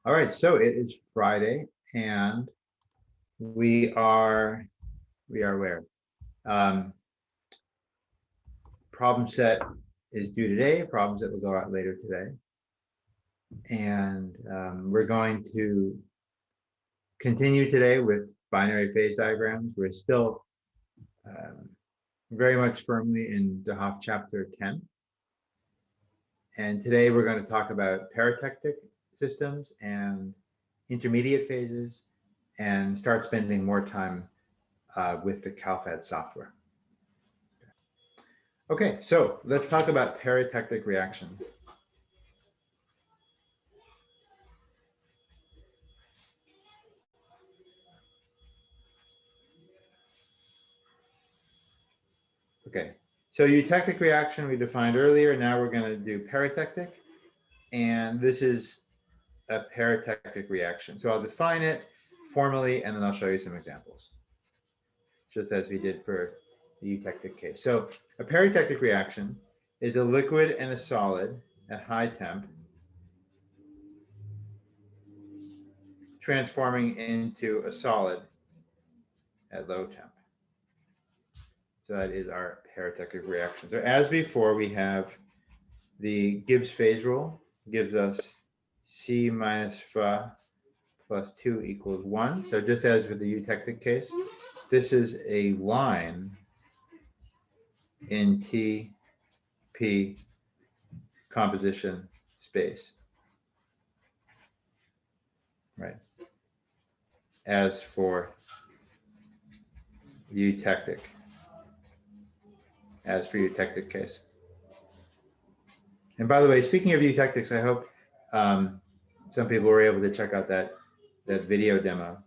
All right, so it is Friday, and we are where? Um, Problem set is due today. Problem set will go out later today, and we're going to continue today with binary phase diagrams. We're still um, very much firmly in de Hoff chapter 10, and today we're going to talk about peritectic systems and intermediate phases, and start spending more time with the CalFed software. Okay, so let's talk about peritectic reactions. Okay, so eutectic reaction we defined earlier. Now we're going to do peritectic, and this is a peritectic reaction. So I'll define it formally, and then I'll show you some examples, just as we did for the eutectic case. So a peritectic reaction is a liquid and a solid at high temp transforming into a solid at low temp. So that is our peritectic reaction. So as before, we have the Gibbs phase rule, gives us C minus Phi plus 2 equals 1. So just as with the eutectic case, this is a line in TP composition space, right? As for eutectic, case. And by the way, speaking of eutectics, I hope some people were able to check out that video demo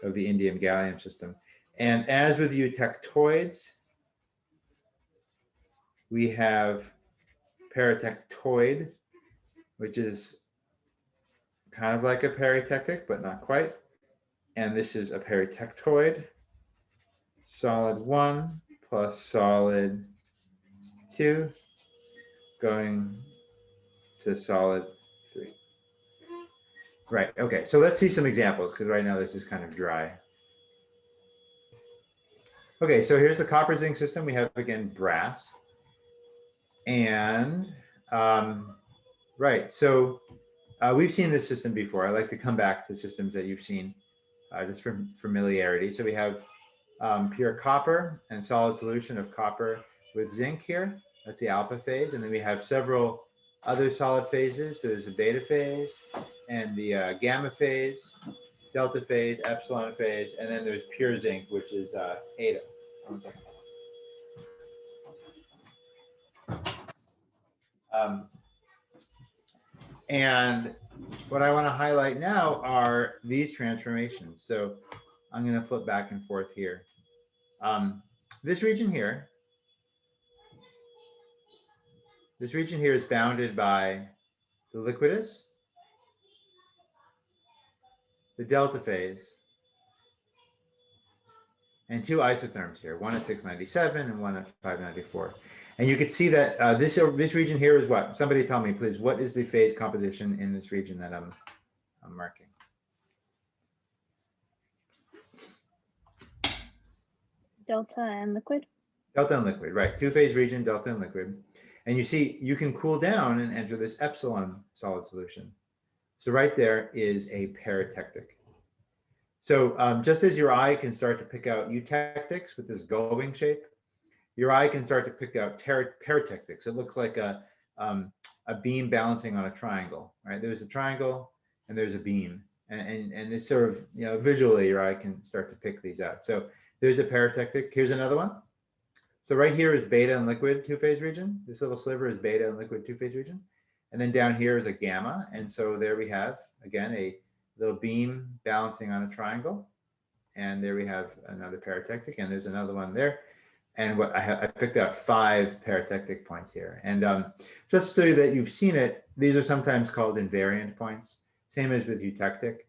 of the indium gallium system. And as with eutectoids, we have peritectoid, which is kind of like a peritectic, but not quite. And this is a peritectoid, solid 1 plus solid 2 going to solid 3. Right, okay, so let's see some examples, because right now this is kind of dry. Okay, so here's the copper-zinc system. We have, again, brass. And, right, so we've seen this system before. I like to come back to systems that you've seen, just for familiarity. So we have pure copper and solid solution of copper with zinc here. That's the alpha phase. And then we have several other solid phases. There's a beta phase and the gamma phase, delta phase, epsilon phase, and then there's pure zinc, which is eta. 1 second. And what I want to highlight now are these transformations. So I'm going to flip back and forth here. This region here is bounded by the liquidus, the delta phase, and 2 isotherms here, one at 697 and one at 594. And you can see that this region here is what? Somebody tell me, please, what is the phase composition in this region that I'm marking? Delta and liquid. Delta and liquid, right. 2-phase region, delta and liquid. And you see, you can cool down and enter this epsilon solid solution. So right there is a peritectic. So just as your eye can start to pick out eutectics with this gull-wing shape, your eye can start to pick out peritectics. It looks like a beam balancing on a triangle, right? There's a triangle and there's a beam. And it's sort of, you know, visually your eye can start to pick these out. So there's a peritectic. Here's another one. So right here is beta and liquid 2-phase region. This little sliver is beta and liquid 2-phase region. And then down here is a gamma. And so there we have, again, a little beam balancing on a triangle. And there we have another peritectic, and there's another one there. And what I picked out 5 peritectic points here. And just so that you've seen it, these are sometimes called invariant points, same as with eutectic.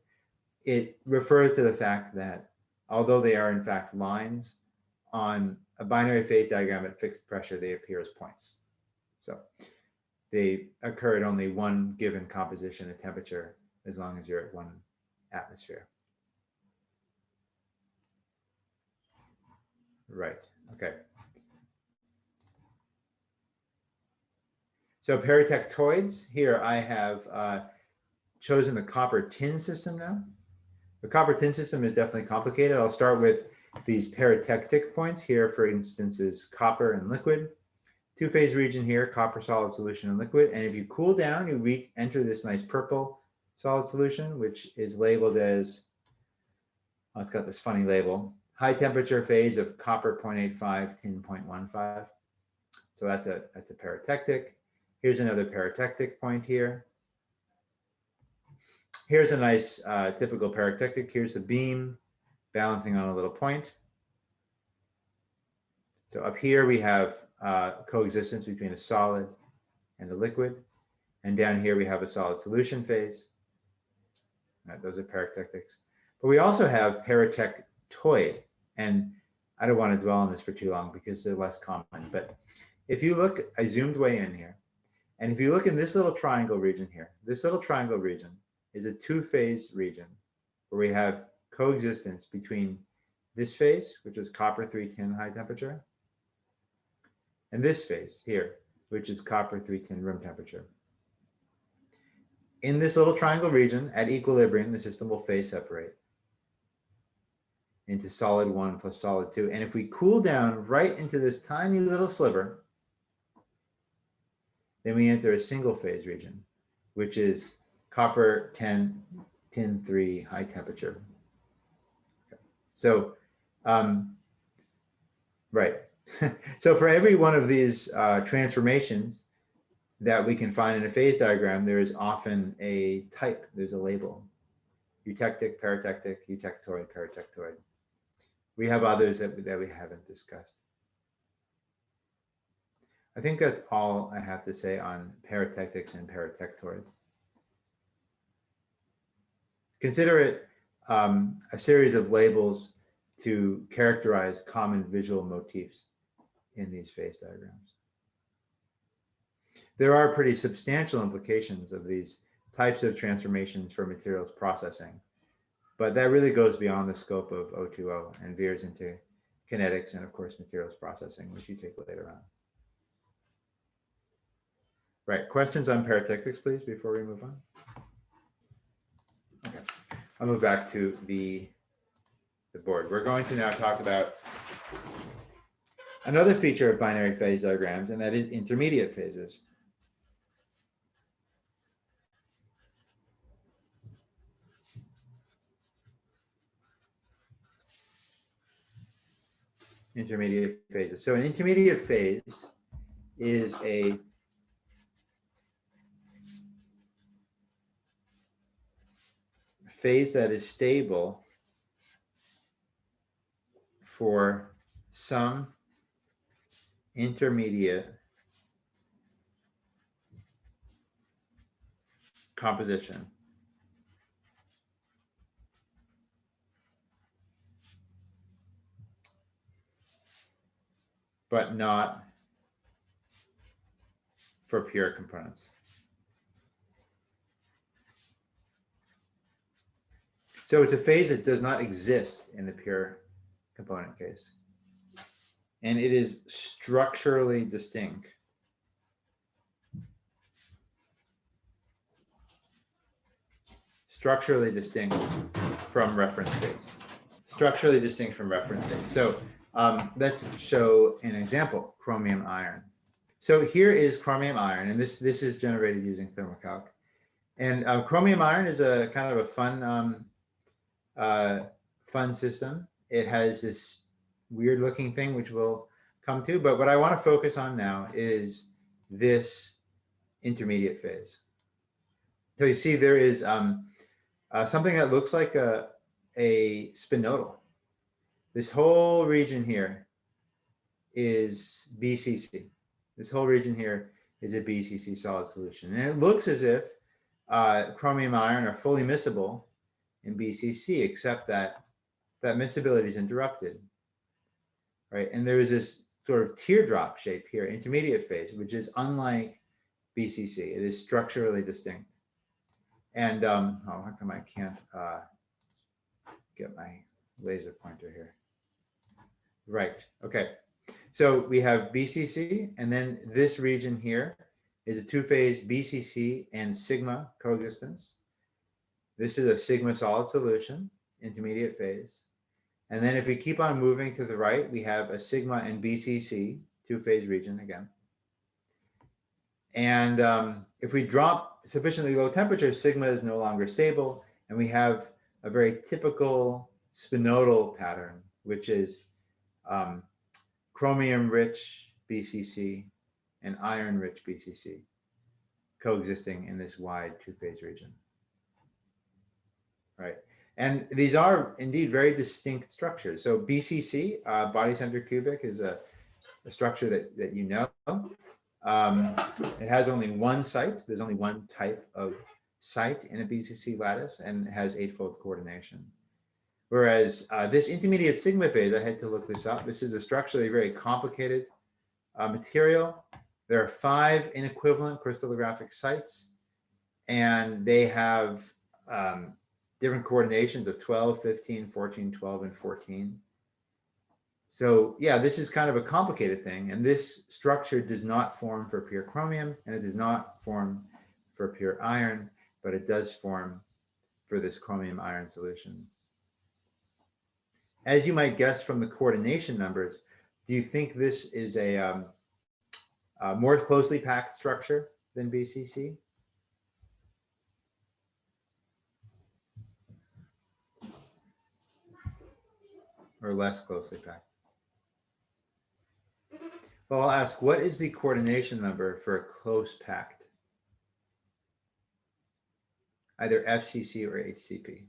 It refers to the fact that although they are in fact lines on a binary phase diagram at fixed pressure, they appear as points. So they occur at only one given composition and temperature as long as you're at 1 atmosphere. Right, okay. So peritectoids, here I have chosen the copper tin system now. The copper tin system is definitely complicated. I'll start with these peritectic points here, for instance, is copper and liquid. Two-phase region here, copper solid solution and liquid. And if you cool down, you enter this nice purple solid solution, which is labeled as, oh, it's got this funny label, high temperature phase of copper 0.85, tin 0.15. So that's a peritectic. Here's another peritectic point here. Here's a nice typical peritectic. Here's the beam balancing on a little point. So up here we have coexistence between a solid and a liquid. And down here we have a solid solution phase. Right, those are peritectics. But we also have peritectoid. And I don't want to dwell on this for too long because they're less common. But if you look, I zoomed way in here. And if you look in this little triangle region here, this little triangle region is a two-phase region where we have coexistence between this phase, which is copper 3 tin high temperature, and this phase here, which is copper 3 tin room temperature. In this little triangle region, at equilibrium, the system will phase separate into solid 1 plus solid 2. And if we cool down right into this tiny little sliver, then we enter a single phase region, which is copper 10, tin 3 high temperature. Okay. So, right. So for every one of these transformations that we can find in a phase diagram, there is often a type, there's a label. Eutectic, peritectic, eutectoid, peritectoid. We have others that we haven't discussed. I think that's all I have to say on peritectics and peritectoids. Consider it a series of labels to characterize common visual motifs in these phase diagrams. There are pretty substantial implications of these types of transformations for materials processing, but that really goes beyond the scope of O2O and veers into kinetics and, of course, materials processing, which you take later on. Right, questions on peritectics, please, before we move on? Okay, I'll move back to the board. We're going to now talk about another feature of binary phase diagrams, and that is intermediate phases. Intermediate phases. So an intermediate phase is a phase that is stable for some intermediate composition. But not for pure components. So it's a phase that does not exist in the pure component case. And it is structurally distinct from reference phase. Structurally distinct from reference phase. So let's show an example, chromium iron. So here is chromium iron, and this is generated using Thermo-Calc. And chromium iron is a kind of a fun system. It has this weird looking thing, which we'll come to, but what I want to focus on now is this intermediate phase. So you see there is something that looks like a spinodal. This whole region here is BCC. This whole region here is a BCC solid solution. And it looks as if chromium iron are fully miscible in BCC, except that miscibility is interrupted, right? And there is this sort of teardrop shape here, intermediate phase, which is unlike BCC. It is structurally distinct. And oh, how come I can't get my laser pointer here? Right, okay. So we have BCC, and then this region here is a two-phase BCC and sigma coexistence. This is a sigma solid solution, intermediate phase. And then if we keep on moving to the right, we have a sigma and BCC, two-phase region again. And if we drop sufficiently low temperature, sigma is no longer stable, and we have a very typical spinodal pattern, which is chromium-rich BCC and iron-rich BCC coexisting in this wide two-phase region. Right. And these are indeed very distinct structures. So BCC, body-centered cubic, is a structure that you know. It has only one site. There's only one type of site in a BCC lattice, and it has eightfold coordination. Whereas this intermediate sigma phase, I had to look this up. This is a structurally very complicated material. There are 5 inequivalent crystallographic sites, and they have different coordinations of 12, 15, 14, 12, and 14. So yeah, this is kind of a complicated thing, and this structure does not form for pure chromium, and it does not form for pure iron, but it does form for this chromium iron solution. As you might guess from the coordination numbers, do you think this is a more closely packed structure than BCC? Or less closely packed? Well, I'll ask, what is the coordination number for a close packed? Either FCC or HCP.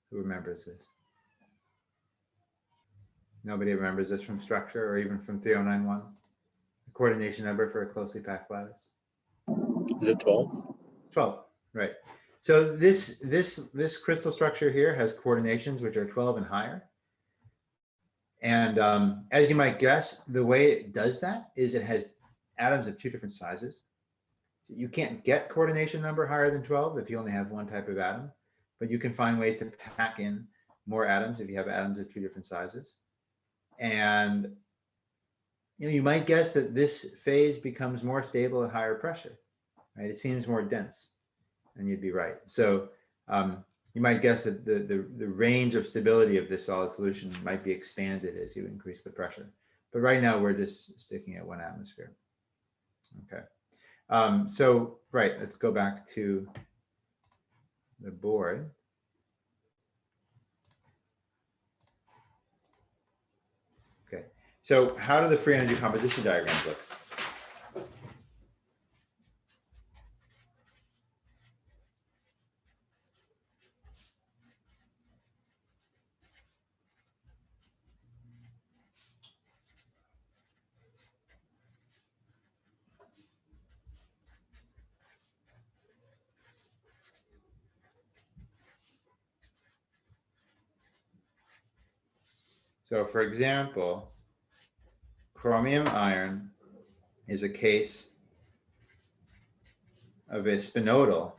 Who remembers this? Nobody remembers this from structure or even from 3091? The coordination number for a closely packed lattice? Is it 12? 12, right. So this crystal structure here has coordinations which are 12 and higher. And as you might guess, the way it does that is it has atoms of 2 different sizes. So you can't get coordination number higher than 12 if you only have one type of atom, but you can find ways to pack in more atoms if you have atoms of 2 different sizes. And you might guess that this phase becomes more stable at higher pressure, right? It seems more dense, and you'd be right. So you might guess that the range of stability of this solid solution might be expanded as you increase the pressure. But right now we're just sticking at 1 atmosphere. Okay. So, right, let's go back to the board. Okay. So how do the free energy composition diagrams look? So for example, chromium iron is a case of a spinodal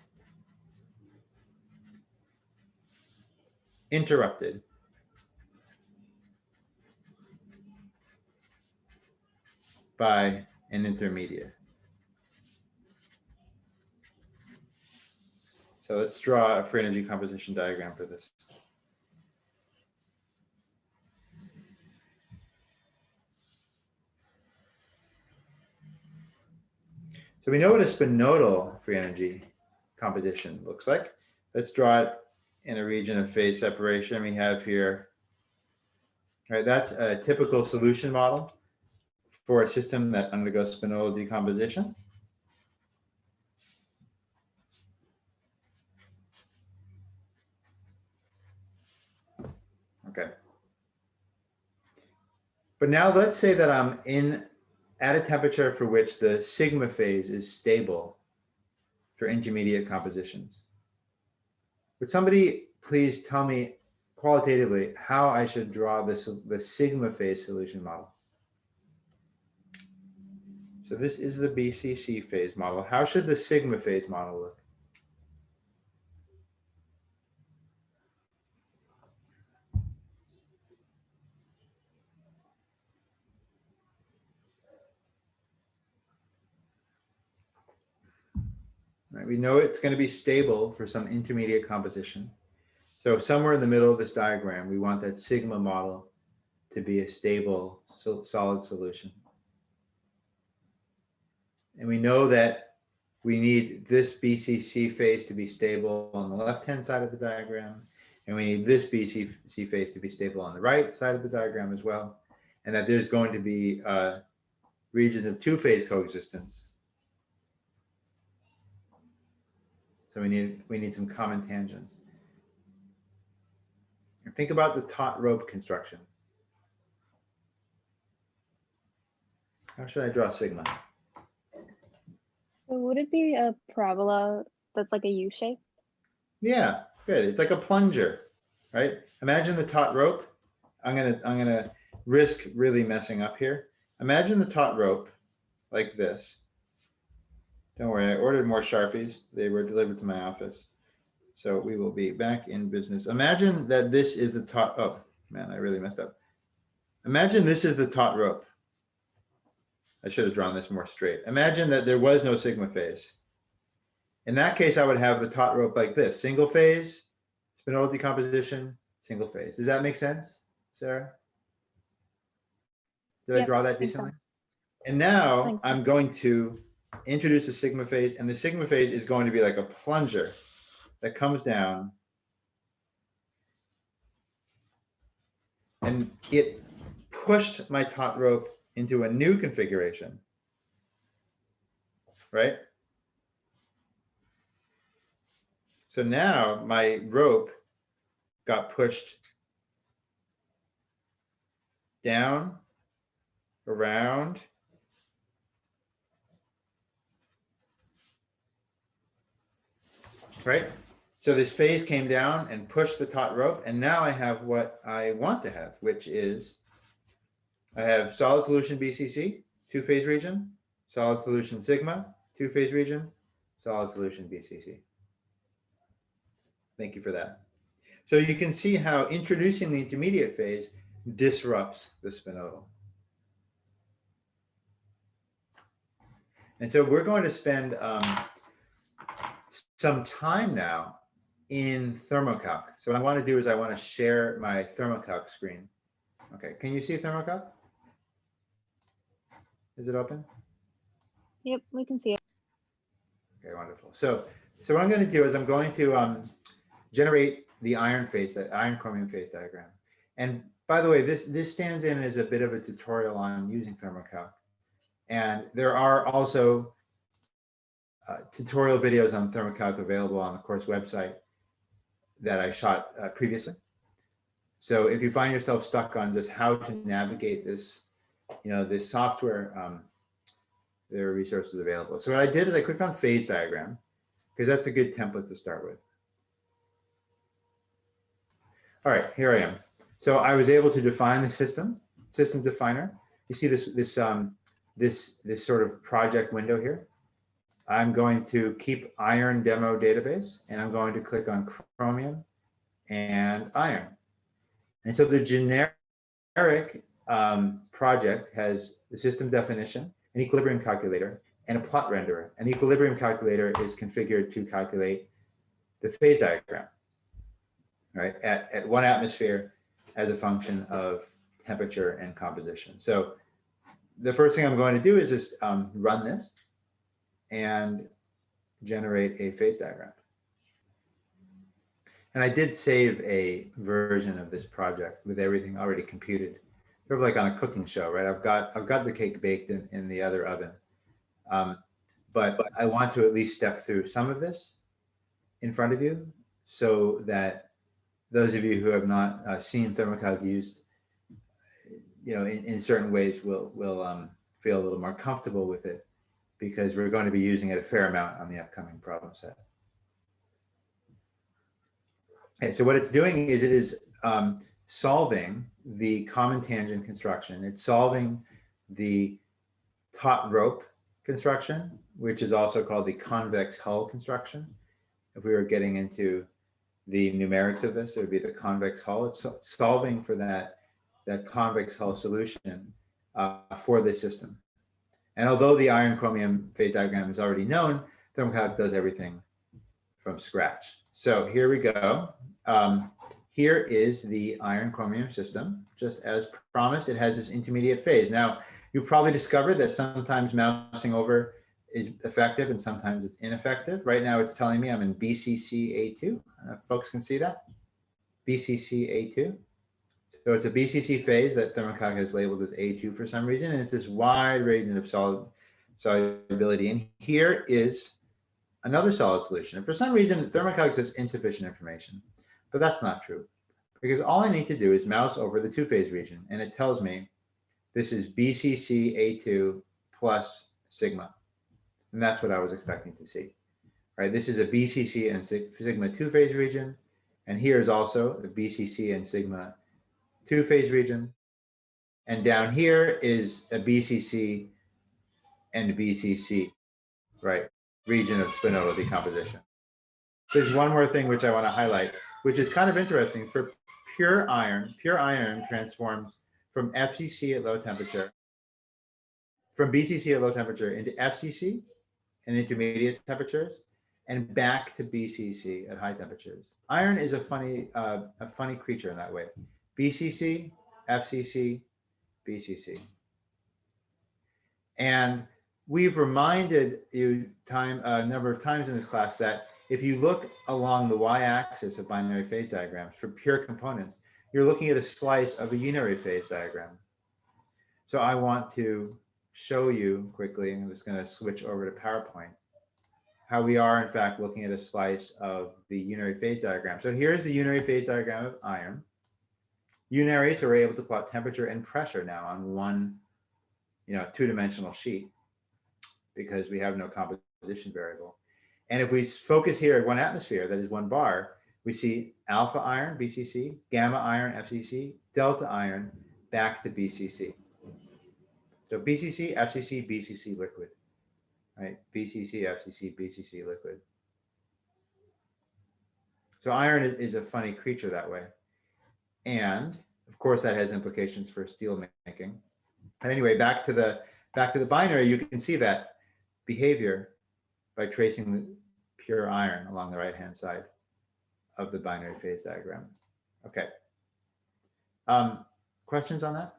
interrupted by an intermediate. So let's draw a free energy composition diagram for this. So we know what a spinodal free energy composition looks like. Let's draw it in a region of phase separation. We have here, right, that's a typical solution model for a system that undergoes spinodal decomposition. Okay. But now let's say that I'm at a temperature for which the sigma phase is stable for intermediate compositions. Would somebody please tell me qualitatively how I should draw the sigma phase solution model? So this is the BCC phase model. How should the sigma phase model look? Right? We know it's going to be stable for some intermediate composition. So somewhere in the middle of this diagram, we want that sigma model to be a stable solid solution. And we know that we need this BCC phase to be stable on the left-hand side of the diagram, and we need this BCC phase to be stable on the right side of the diagram as well, and that there's going to be regions of two-phase coexistence. So we need some common tangents. And think about the taut rope construction. How should I draw sigma? So would it be a parabola that's like a U shape? Yeah, good. It's like a plunger, right? Imagine the taut rope. I'm gonna risk really messing up here. Imagine the taut rope like this. Don't worry, I ordered more Sharpies. They were delivered to my office. So we will be back in business. Imagine that this is the taut, oh man, I really messed up. Imagine this is the taut rope. I should have drawn this more straight. Imagine that there was no sigma phase. In that case, I would have the taut rope like this, single phase, spinodal decomposition, single phase. Does that make sense, Sarah? Did I Yep, draw that makes decently? sense. And now Thanks. I'm going to introduce a sigma phase, and the sigma phase is going to be like a plunger that comes down, and it pushed my taut rope into a new configuration, right? So now my rope got pushed down, around, right? So this phase came down and pushed the taut rope, and now I have what I want to have, which is I have solid solution BCC, two-phase region, solid solution sigma, two-phase region, solid solution BCC. Thank you for that. So you can see how introducing the intermediate phase disrupts the spinodal. And so we're going to spend some time now in Thermo-Calc. So what I want to do is I want to share my Thermo-Calc screen. Okay, can you see Thermo-Calc? Is it open? Yep, we can see it. Okay, wonderful. So what I'm going to do is I'm going to generate the iron chromium phase diagram. And by the way, this stands in as a bit of a tutorial on using Thermo-Calc. And there are also tutorial videos on Thermo-Calc available on the course website that I shot previously. So if you find yourself stuck on just how to navigate this, this software, there are resources available. So what I did is I clicked on phase diagram because that's a good template to start with. All right, here I am. So I was able to define the system definer. You see this sort of project window here. I'm going to keep iron demo database, and I'm going to click on chromium and iron. And so the generic project has the system definition, an equilibrium calculator, and a plot renderer. And the equilibrium calculator is configured to calculate the phase diagram, right, at 1 atmosphere as a function of temperature and composition. So the first thing I'm going to do is just run this and generate a phase diagram. And I did save a version of this project with everything already computed, sort of like on a cooking show, right? I've got the cake baked in the other oven, but I want to at least step through some of this in front of you, so that those of you who have not seen Thermo-Calc used, in certain ways will feel a little more comfortable with it, because we're going to be using it a fair amount on the upcoming problem set. Okay, so what it's doing is it is solving the common tangent construction. It's solving the taut rope construction, which is also called the convex hull construction. If we were getting into the numerics of this, it would be the convex hull. It's solving for that convex hull solution for this system. And although the iron chromium phase diagram is already known, Thermo-Calc does everything from scratch. So here we go. Here is the iron chromium system. Just as promised, it has this intermediate phase. Now, you've probably discovered that sometimes mousing over is effective and sometimes it's ineffective. Right now it's telling me I'm in BCC-A2. Folks can see that. BCC-A2. So it's a BCC phase that Thermo-Calc has labeled as A2 for some reason, and it's this wide range of solubility. And here is another solid solution. And for some reason, Thermo-Calc says insufficient information, but that's not true, because all I need to do is mouse over the two-phase region, and it tells me this is BCC-A2 plus sigma. And that's what I was expecting to see, right? This is a BCC and sigma two-phase region, and here is also a BCC and sigma two-phase region. And down here is a BCC and BCC, right, region of spinodal decomposition. There's one more thing which I want to highlight, which is kind of interesting. For pure iron transforms from FCC at low temperature, from BCC at low temperature into FCC and intermediate temperatures, and back to BCC at high temperatures. Iron is a funny creature in that way. BCC, FCC, BCC. And we've reminded you a number of times in this class that if you look along the y-axis of binary phase diagrams for pure components, you're looking at a slice of a unary phase diagram. So I want to show you quickly, I'm just going to switch over to PowerPoint, how we are in fact looking at a slice of the unary phase diagram. So here's the unary phase diagram of iron. Unary, so we're able to plot temperature and pressure now on one, two-dimensional sheet because we have no composition variable. And if we focus here at 1 atmosphere, that is 1 bar, we see alpha iron, BCC, gamma iron, FCC, delta iron, back to BCC. So BCC, FCC, BCC liquid, right? BCC, FCC, BCC liquid. So iron is a funny creature that way. And of course that has implications for steel making. And anyway, back to the binary, you can see that behavior by tracing the pure iron along the right-hand side of the binary phase diagram. Okay. Questions on that?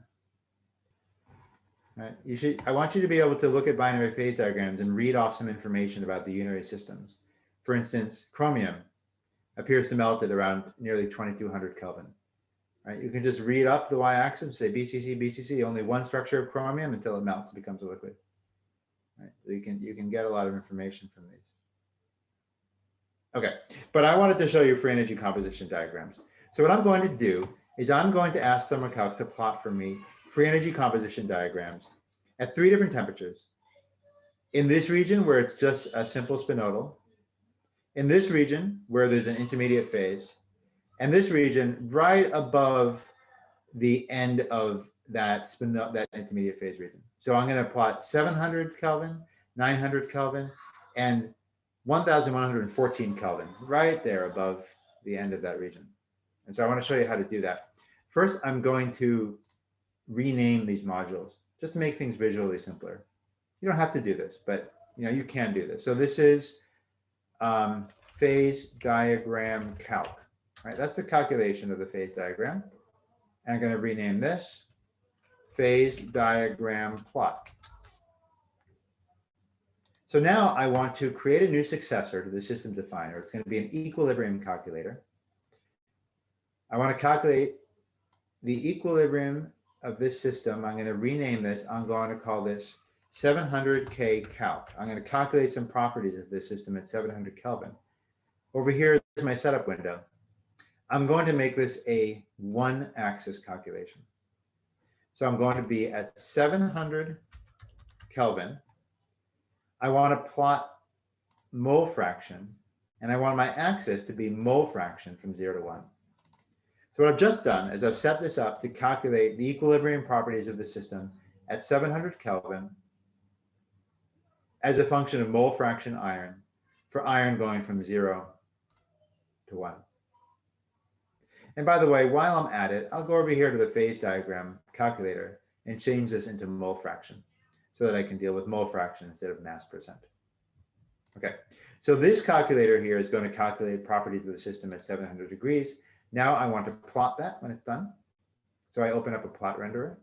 All right. I want you to be able to look at binary phase diagrams and read off some information about the unary systems. For instance, chromium appears to melt at around nearly 2200 Kelvin. Right? You can just read up the y-axis and say BCC, BCC, only one structure of chromium until it melts and becomes a liquid. Right? So you can get a lot of information from these. Okay, but I wanted to show you free energy composition diagrams. So what I'm going to do is I'm going to ask Thermo-Calc to plot for me free energy composition diagrams at 3 different temperatures. In this region where it's just a simple spinodal, in this region where there's an intermediate phase, and this region right above the end of that intermediate phase region. So I'm going to plot 700 Kelvin, 900 Kelvin, and 1114 Kelvin right there above the end of that region. And so I want to show you how to do that. First, I'm going to rename these modules just to make things visually simpler. You don't have to do this, but you can do this. So this is phase diagram calc. Right, that's the calculation of the phase diagram. And I'm going to rename this phase diagram plot. So now I want to create a new successor to the system definer. It's going to be an equilibrium calculator. I want to calculate the equilibrium of this system. I'm going to rename this. I'm going to call this 700K calc. I'm going to calculate some properties of this system at 700 Kelvin. Over here is my setup window. I'm going to make this a 1-axis calculation. So I'm going to be at 700 Kelvin. I want to plot mole fraction, and I want my axis to be mole fraction from 0 to 1. So what I've just done is I've set this up to calculate the equilibrium properties of the system at 700 Kelvin as a function of mole fraction iron for iron going from 0 to 1. And by the way, while I'm at it, I'll go over here to the phase diagram calculator and change this into mole fraction so that I can deal with mole fraction instead of mass percent. Okay, so this calculator here is going to calculate properties of the system at 700 degrees. Now I want to plot that when it's done. So I open up a plot renderer,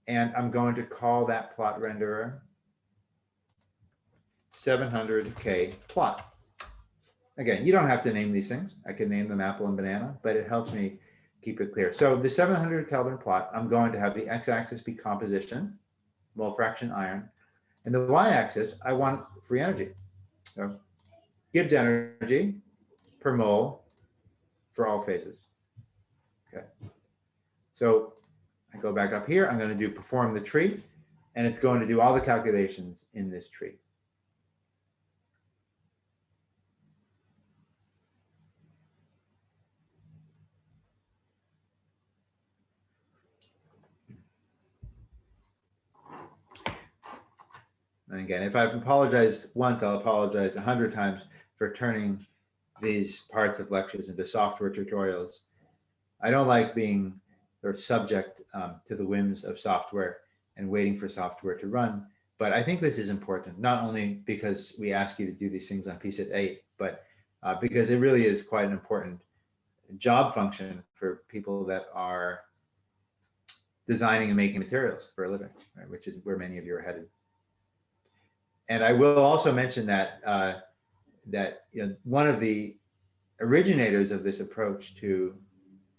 and I'm going to call that plot renderer 700K plot. Again, you don't have to name these things. I can name them apple and banana, but it helps me keep it clear. So the 700 Kelvin plot, I'm going to have the x-axis be composition, mole fraction iron, and the y-axis, I want free energy. So Gibbs energy per mole for all phases. Okay. So I go back up here, I'm going to do perform the tree, and it's going to do all the calculations in this tree. And again, if I've apologized once, I'll apologize 100 times for turning these parts of lectures into software tutorials. I don't like being sort of subject to the whims of software and waiting for software to run. But I think this is important, not only because we ask you to do these things on PSET 8, but because it really is quite an important job function for people that are designing and making materials for a living, right, which is where many of you are headed. And I will also mention that one of the originators of this approach to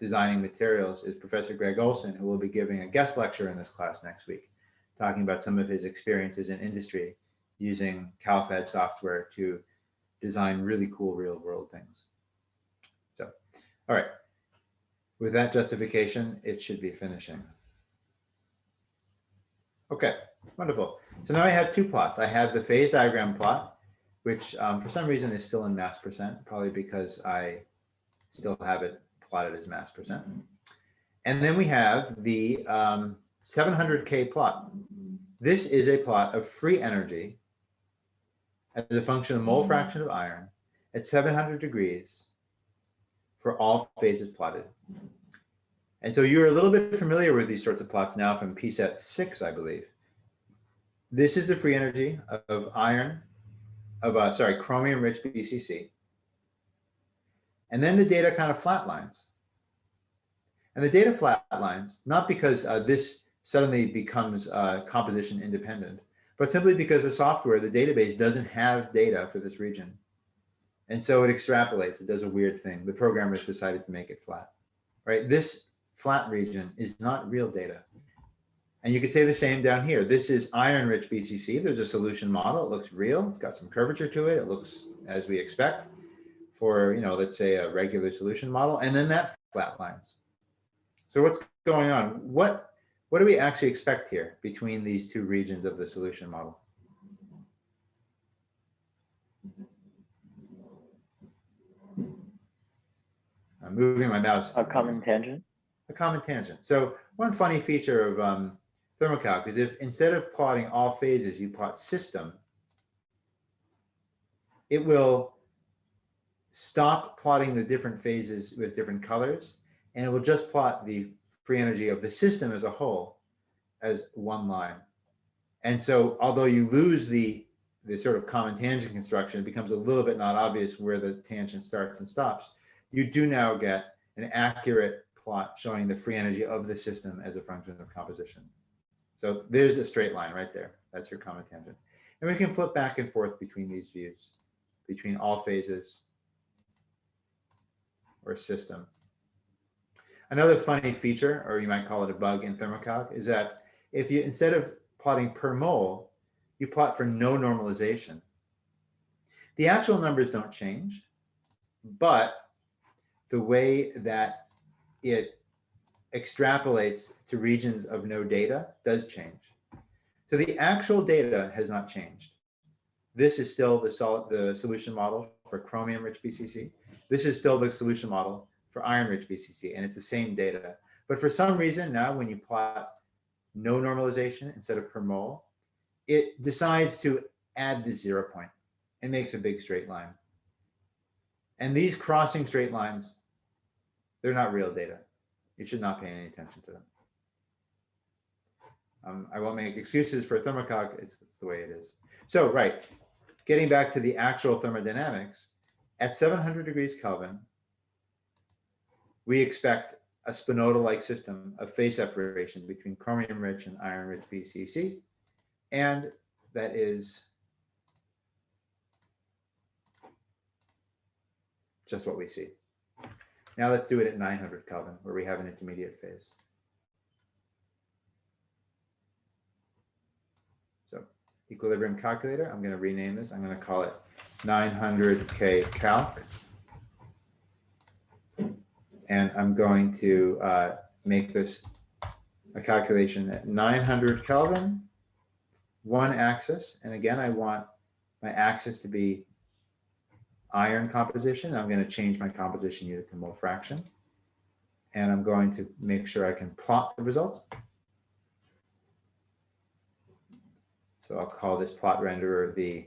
designing materials is Professor Greg Olson, who will be giving a guest lecture in this class next week, talking about some of his experiences in industry using CalFed software to design really cool real world things. So, all right, with that justification, it should be finishing. Okay, wonderful. So now I have two plots. I have the phase diagram plot, which for some reason is still in mass percent, probably because I still have it plotted as mass percent. And then we have the 700K plot. This is a plot of free energy as a function of mole fraction of iron at 700 degrees for all phases plotted. And so you're a little bit familiar with these sorts of plots now from PSET 6, I believe. This is the free energy of iron, chromium-rich BCC. And then the data kind of flatlines. And the data flatlines, not because this suddenly becomes composition independent, but simply because the software, the database, doesn't have data for this region. And so it extrapolates, it does a weird thing. The programmers decided to make it flat, right? This flat region is not real data. And you could say the same down here. This is iron-rich BCC. There's a solution model. It looks real. It's got some curvature to it. It looks as we expect for, let's say a regular solution model. And then that flat lines. So what's going on? What do we actually expect here between these two regions of the solution model? I'm moving my mouse. A common tangent. A common tangent. So one funny feature of Thermo-Calc is if instead of plotting all phases, you plot system, it will stop plotting the different phases with different colors, and it will just plot the free energy of the system as a whole as one line. And so although you lose the sort of common tangent construction, it becomes a little bit not obvious where the tangent starts and stops. You do now get an accurate plot showing the free energy of the system as a function of composition. So there's a straight line right there. That's your common tangent. And we can flip back and forth between these views, between all phases or system. Another funny feature, or you might call it a bug in Thermo-Calc, is that if you, instead of plotting per mole, you plot for no normalization. The actual numbers don't change, but the way that it extrapolates to regions of no data does change. So the actual data has not changed. This is still the solution model for chromium-rich BCC. This is still the solution model for iron-rich BCC, and it's the same data. But for some reason now, when you plot no normalization instead of per mole, it decides to add the 0 point and makes a big straight line. And these crossing straight lines, they're not real data. You should not pay any attention to them. I won't make excuses for Thermo-Calc. It's the way it is. So, right. getting back to the actual thermodynamics, at 700 degrees Kelvin, we expect a spinodal-like system of phase separation between chromium-rich and iron-rich BCC, and that is just what we see. Now let's do it at 900 Kelvin, where we have an intermediate phase. So equilibrium calculator, I'm going to rename this. I'm going to call it 900K calc. And I'm going to make this a calculation at 900 Kelvin, one axis. And again, I want my axis to be iron composition. I'm going to change my composition unit to mole fraction. And I'm going to make sure I can plot the results. So I'll call this plot renderer the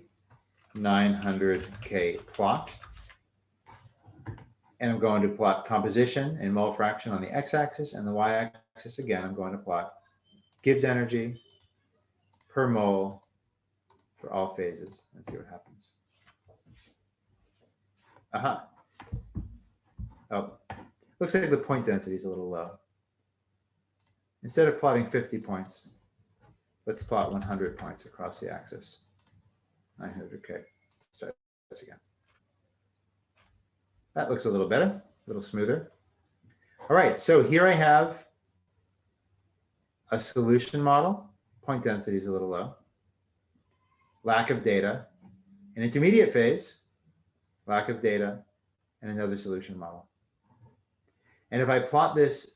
900K plot. And I'm going to plot composition and mole fraction on the x-axis, and the y-axis, again, I'm going to plot Gibbs energy per mole for all phases and see what happens. Aha. Oh, looks like the point density is a little low. Instead of plotting 50 points, let's plot 100 points across the axis. 900K. Start this again. That looks a little better, a little smoother. All right, so here I have a solution model. Point density is a little low. Lack of data. An intermediate phase, lack of data, and another solution model. And if I plot this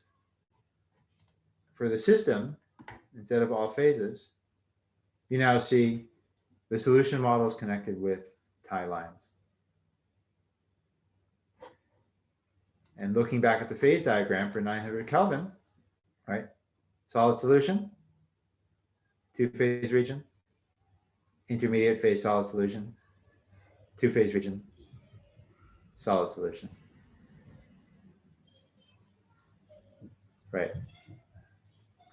for the system, instead of all phases, you now see the solution model is connected with tie lines. And looking back at the phase diagram for 900 Kelvin, right? Solid solution, two-phase region, intermediate phase solid solution, two-phase region, solid solution. Right.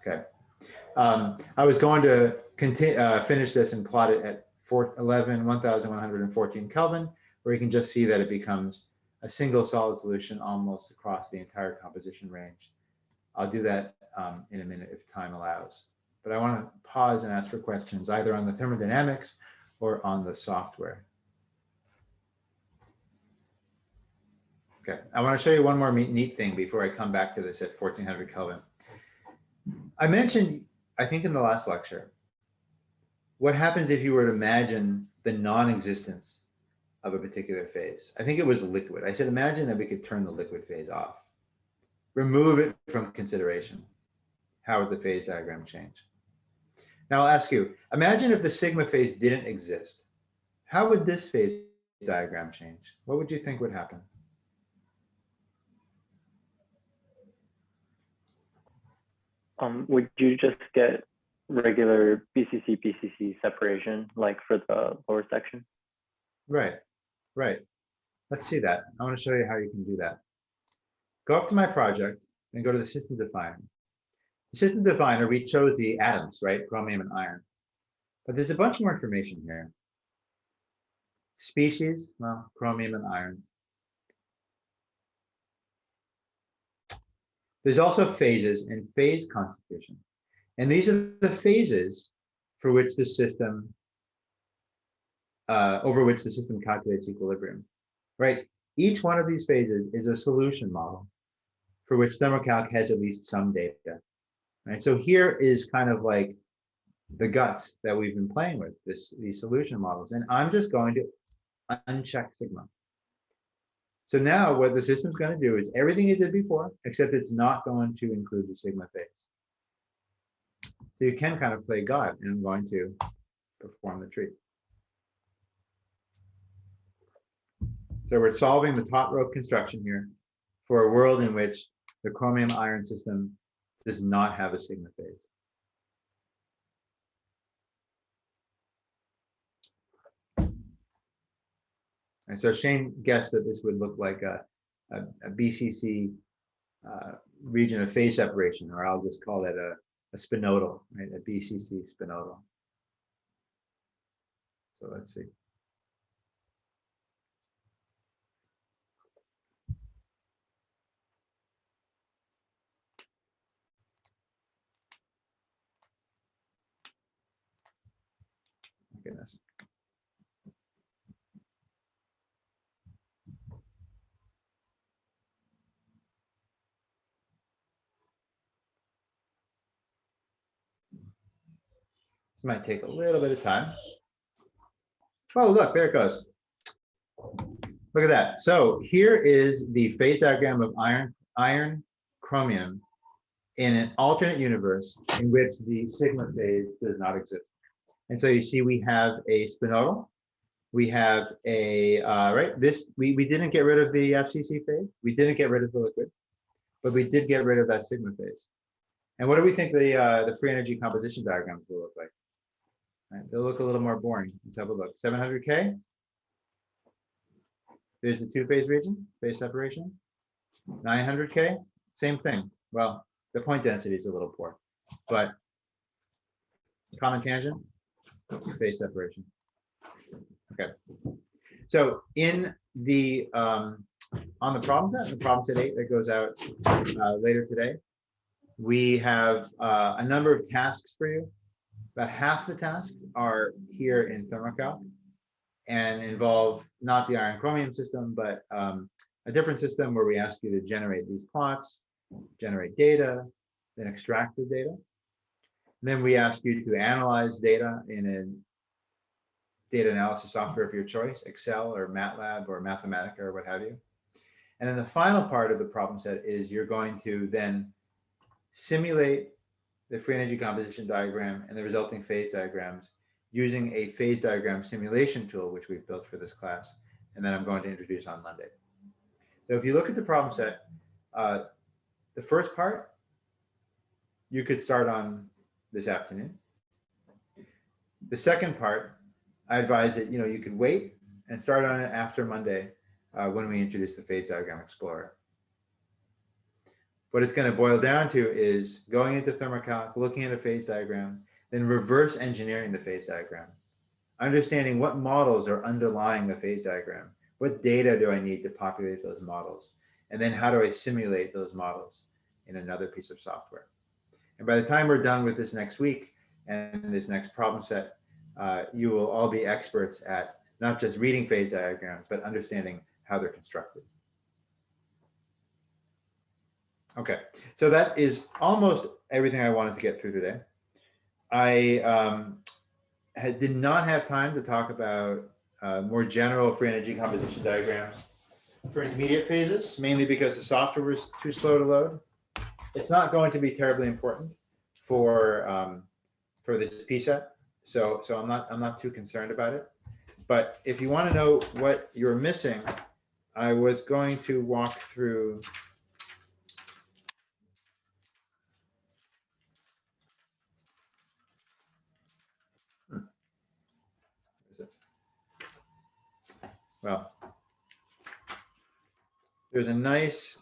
Okay. I was going to finish this and plot it at 1114 Kelvin, where you can just see that it becomes a single solid solution almost across the entire composition range. I'll do that in a minute if time allows. But I want to pause and ask for questions either on the thermodynamics or on the software. Okay, I want to show you one more neat thing before I come back to this at 1400 Kelvin. I mentioned, I think in the last lecture, what happens if you were to imagine the non-existence of a particular phase. I think it was liquid. I said, imagine that we could turn the liquid phase off. Remove it from consideration. How would the phase diagram change? Now I'll ask you, imagine if the sigma phase didn't exist. How would this phase diagram change? What would you think would happen? Would you just get regular BCC, PCC separation like for the lower section? Right, right. Let's see that. I want to show you how you can do that. Go up to my project and go to the system definer. The system definer, we chose the atoms, right? Chromium and iron. But there's a bunch more information here. Species, well, chromium and iron. There's also phases and phase constitution. And these are the phases for which the system, over which the system calculates equilibrium, right? Each one of these phases is a solution model for which Thermo-Calc has at least some data, right? So here is kind of like the guts that we've been playing with, these solution models. And I'm just going to uncheck sigma. So now what the system's going to do is everything it did before, except it's not going to include the sigma phase. So you can kind of play God, and I'm going to perform the treat. So we're solving the top row construction here for a world in which the chromium iron system does not have a sigma phase. And so Shane guessed that this would look like a BCC region of phase separation, or I'll just call it a spinodal, right? A BCC spinodal. So let's see. Goodness. This might take a little bit of time. Oh, look, there it goes. Look at that. So here is the phase diagram of iron chromium in an alternate universe in which the sigma phase does not exist. And so you see we have a spinodal. We have a, right, this, we didn't get rid of the FCC phase. We didn't get rid of the liquid, but we did get rid of that sigma phase. And what do we think the free energy composition diagrams will look like? Right, they'll look a little more boring. Let's have a look. 700K. There's the two-phase region, phase separation. 900K, same thing. Well, the point density is a little poor, but common tangent, phase separation. Okay. So in the on the problem set 8 that goes out later today, we have a number of tasks for you. About half the tasks are here in Thermo-Calc and involve not the iron chromium system, but a different system where we ask you to generate these plots, generate data, then extract the data. And then we ask you to analyze data in a data analysis software of your choice, Excel or MATLAB or Mathematica or what have you. And then the final part of the problem set is you're going to then simulate the free energy composition diagram and the resulting phase diagrams using a phase diagram simulation tool, which we've built for this class, and then I'm going to introduce on Monday. So if you look at the problem set, the first part, you could start on this afternoon. The second part, I advise that you could wait and start on it after Monday when we introduce the phase diagram explorer. What it's going to boil down to is going into Thermo-Calc, looking at a phase diagram, then reverse engineering the phase diagram, understanding what models are underlying the phase diagram, what data do I need to populate those models, and then how do I simulate those models in another piece of software. And by the time we're done with this next week and this next problem set, you will all be experts at not just reading phase diagrams, but understanding how they're constructed. Okay, so that is almost everything I wanted to get through today. I did not have time to talk about more general free energy composition diagrams for intermediate phases, mainly because the software was too slow to load. It's not going to be terribly important for this PSET, so I'm not too concerned about it. But if you want to know what you're missing, I was going to walk through well, there's a nice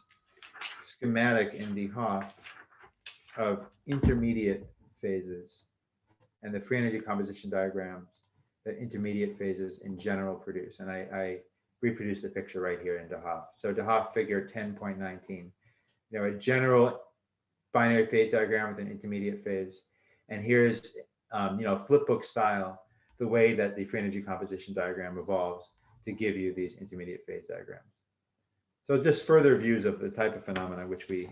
schematic in the Hoff of intermediate phases and the free energy composition diagram that intermediate phases in general produce. And I reproduced the picture right here in de Hoff. So de Hoff figure 10.19, a general binary phase diagram with an intermediate phase. And here's, flipbook style, the way that the free energy composition diagram evolves to give you these intermediate phase diagrams. So just further views of the type of phenomena which we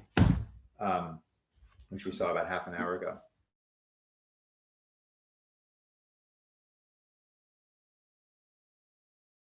saw about half an hour ago.